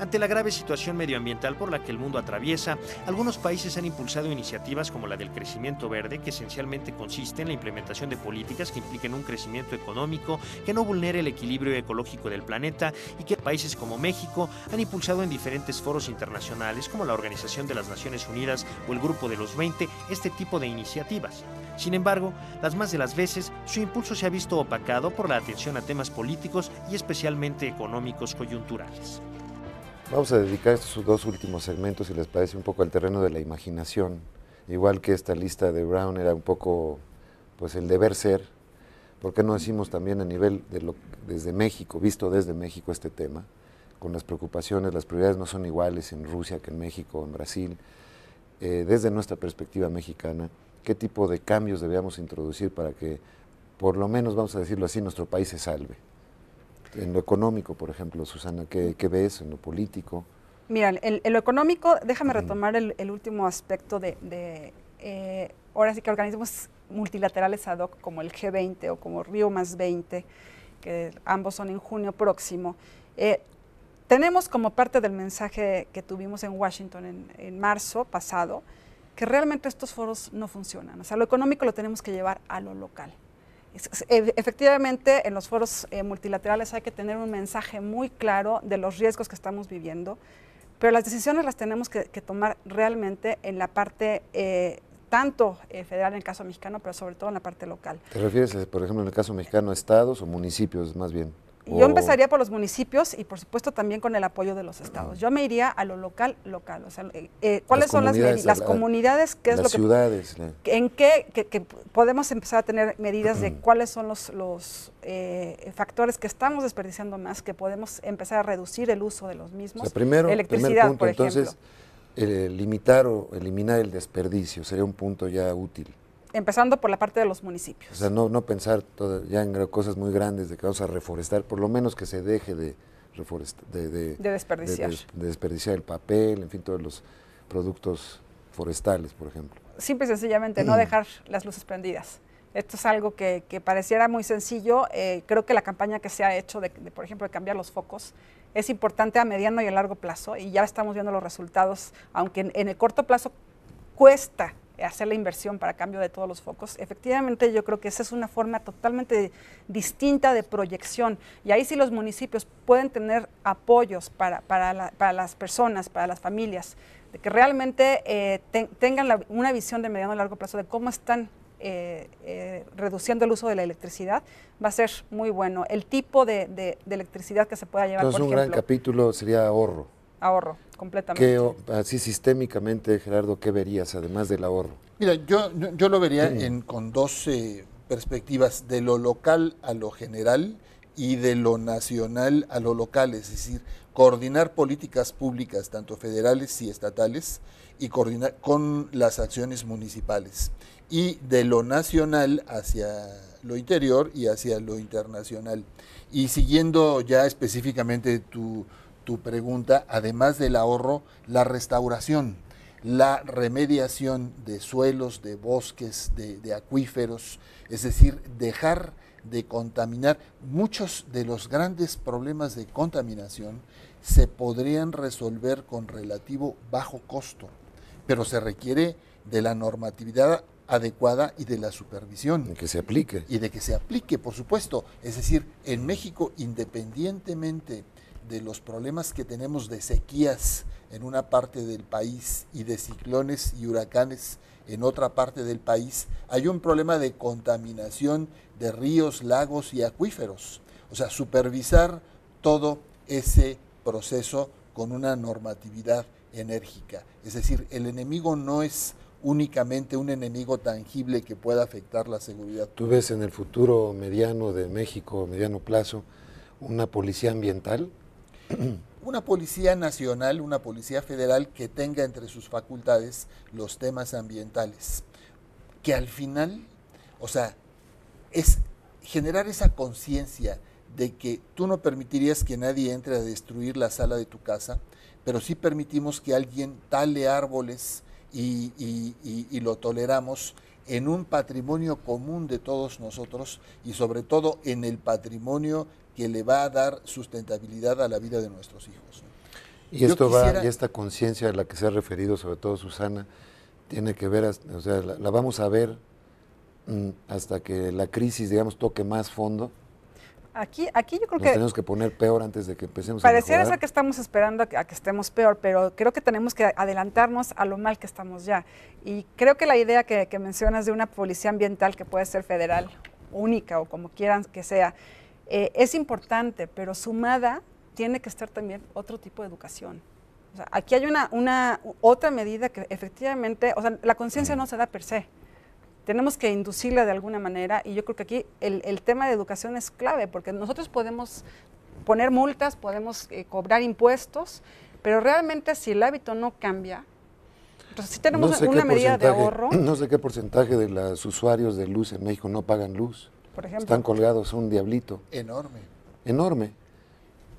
Ante la grave situación medioambiental por la que el mundo atraviesa, algunos países han impulsado iniciativas como la del crecimiento verde, que esencialmente consiste en la implementación de políticas que impliquen un crecimiento económico que no vulnere el equilibrio ecológico del planeta y que países como México han impulsado en diferentes foros internacionales como la Organización de las Naciones Unidas o el Grupo de los 20 este tipo de iniciativas. Sin embargo, las más de las veces, su impulso se ha visto opacado por la atención a temas políticos y especialmente económicos coyunturales. Vamos a dedicar estos dos últimos segmentos, si les parece, un poco al terreno de la imaginación. Igual que esta lista de Brown era un poco pues el deber ser, ¿por qué no decimos también a nivel desde México, visto desde México este tema, con las preocupaciones, las prioridades no son iguales en Rusia que en México, en Brasil, desde nuestra perspectiva mexicana, qué tipo de cambios debíamos introducir para que, por lo menos, vamos a decirlo así, nuestro país se salve? En lo económico, por ejemplo, Susana, ¿qué ves? En lo político. Mira, en lo económico, déjame retomar el último aspecto ahora sí que organismos multilaterales ad hoc como el G20 o como Río+20, que ambos son en junio próximo. Tenemos como parte del mensaje que tuvimos en Washington en marzo pasado, que realmente estos foros no funcionan. O sea, lo económico lo tenemos que llevar a lo local. Efectivamente, en los foros multilaterales hay que tener un mensaje muy claro de los riesgos que estamos viviendo, pero las decisiones las tenemos que tomar realmente en la parte tanto federal en el caso mexicano, pero sobre todo en la parte local. ¿Te refieres, por ejemplo, en el caso mexicano, a estados o municipios más bien? Yo empezaría por los municipios y por supuesto también con el apoyo de los estados. Yo me iría a lo local. O sea, ¿cuáles son las comunidades? ¿Qué es las lo que, ciudades? ¿En qué podemos empezar a tener medidas de cuáles son los factores que estamos desperdiciando más, que podemos empezar a reducir el uso de los mismos? O sea, primer punto, por ejemplo. Entonces, limitar o eliminar el desperdicio sería un punto ya útil. Empezando por la parte de los municipios. O sea, no pensar ya en cosas muy grandes de que vamos a reforestar, por lo menos que se deje de desperdiciar. De desperdiciar el papel, en fin, todos los productos forestales, por ejemplo. Simple y sencillamente no dejar las luces prendidas. Esto es algo que pareciera muy sencillo. Creo que la campaña que se ha hecho, por ejemplo, de cambiar los focos, es importante a mediano y a largo plazo, y ya estamos viendo los resultados, aunque en el corto plazo cuesta hacer la inversión para cambio de todos los focos. Efectivamente, yo creo que esa es una forma totalmente distinta de proyección, y ahí sí los municipios pueden tener apoyos para las personas, para las familias, de que realmente tengan una visión de mediano y largo plazo de cómo están reduciendo el uso de la electricidad. Va a ser muy bueno. El tipo de electricidad que se pueda llevar, entonces, por ejemplo. Un gran capítulo sería ahorro. Ahorro, completamente. Así sistémicamente, Gerardo, ¿qué verías además del ahorro? Mira, yo lo vería con dos perspectivas, de lo local a lo general y de lo nacional a lo local, es decir, coordinar políticas públicas, tanto federales y estatales, y coordinar con las acciones municipales, y de lo nacional hacia lo interior y hacia lo internacional. Y siguiendo ya específicamente tu pregunta, además del ahorro, la restauración, la remediación de suelos, de bosques, de acuíferos, es decir, dejar de contaminar. Muchos de los grandes problemas de contaminación se podrían resolver con relativo bajo costo, pero se requiere de la normatividad adecuada y de la supervisión. De que se aplique. Y de que se aplique, por supuesto. Es decir, en México, independientemente de los problemas que tenemos de sequías en una parte del país y de ciclones y huracanes en otra parte del país, hay un problema de contaminación de ríos, lagos y acuíferos. O sea, supervisar todo ese proceso con una normatividad enérgica. Es decir, el enemigo no es únicamente un enemigo tangible que pueda afectar la seguridad. ¿Tú ves en el futuro mediano de México, mediano plazo, una policía ambiental? Una policía nacional, una policía federal que tenga entre sus facultades los temas ambientales, que al final, o sea, es generar esa conciencia de que tú no permitirías que nadie entre a destruir la sala de tu casa, pero sí permitimos que alguien tale árboles y lo toleramos en un patrimonio común de todos nosotros, y sobre todo en el patrimonio que le va a dar sustentabilidad a la vida de nuestros hijos. Y esto va, y esta conciencia a la que se ha referido, sobre todo Susana, tiene que ver, o sea, la vamos a ver hasta que la crisis, digamos, toque más fondo. Aquí yo creo Nos tenemos que poner peor antes de que empecemos a pareciera mejorar. ser que estamos esperando a que estemos peor, pero creo que tenemos que adelantarnos a lo mal que estamos ya. Y creo que la idea que mencionas de una policía ambiental que puede ser federal, única o como quieran que sea, es importante, pero sumada tiene que estar también otro tipo de educación. O sea, aquí hay otra medida que efectivamente, o sea, la conciencia no se da per se. Tenemos que inducirla de alguna manera y yo creo que aquí el tema de educación es clave porque nosotros podemos poner multas, podemos cobrar impuestos, pero realmente si el hábito no cambia, entonces si tenemos una medida de ahorro. No sé qué porcentaje de los usuarios de luz en México no pagan luz. Por ejemplo. Están colgados, un diablito. Enorme. Enorme.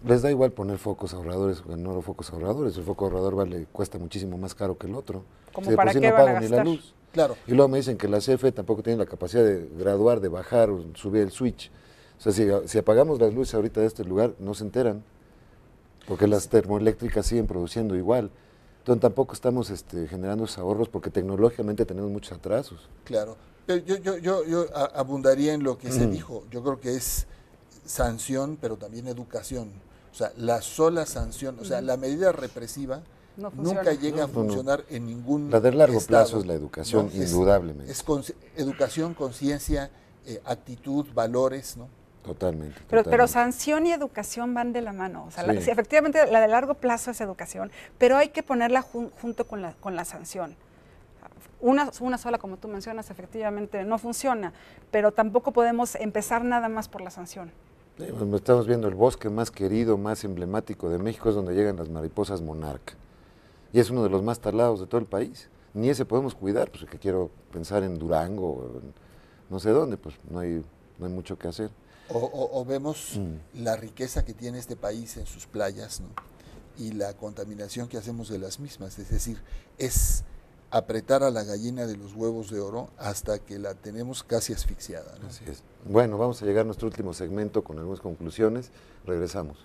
Les da igual poner focos ahorradores o no focos ahorradores. El foco ahorrador cuesta muchísimo más caro que el otro. ¿Como para qué van a gastar? Ni la luz. Claro. Y luego me dicen que la CFE tampoco tiene la capacidad de graduar, de bajar o subir el switch. O sea, si apagamos las luces ahorita de este lugar, no se enteran, porque las termoeléctricas siguen produciendo igual. Entonces tampoco estamos generando esos ahorros porque tecnológicamente tenemos muchos atrasos. Claro. Pero yo abundaría en lo que se dijo. Yo creo que es sanción, pero también educación. O sea, la sola sanción, o sea, la medida represiva nunca llega a funcionar en ningún La de largo estado, plazo es la educación, ¿no? indudablemente. Es educación, conciencia, actitud, valores, ¿no? Totalmente. Pero sanción y educación van de la mano. O sea, Sí. sí, efectivamente la de largo plazo es educación, pero hay que ponerla junto con la sanción. Una sola, como tú mencionas, efectivamente no funciona, pero tampoco podemos empezar nada más por la sanción. Estamos viendo el bosque más querido, más emblemático de México, es donde llegan las mariposas monarca. Y es uno de los más talados de todo el país. Ni ese podemos cuidar, pues que quiero pensar en Durango, o en no sé dónde, pues no hay mucho que hacer. O vemos la riqueza que tiene este país en sus playas, ¿no? Y la contaminación que hacemos de las mismas. Es decir, es apretar a la gallina de los huevos de oro hasta que la tenemos casi asfixiada, ¿no? Así es. Bueno, vamos a llegar a nuestro último segmento con algunas conclusiones. Regresamos.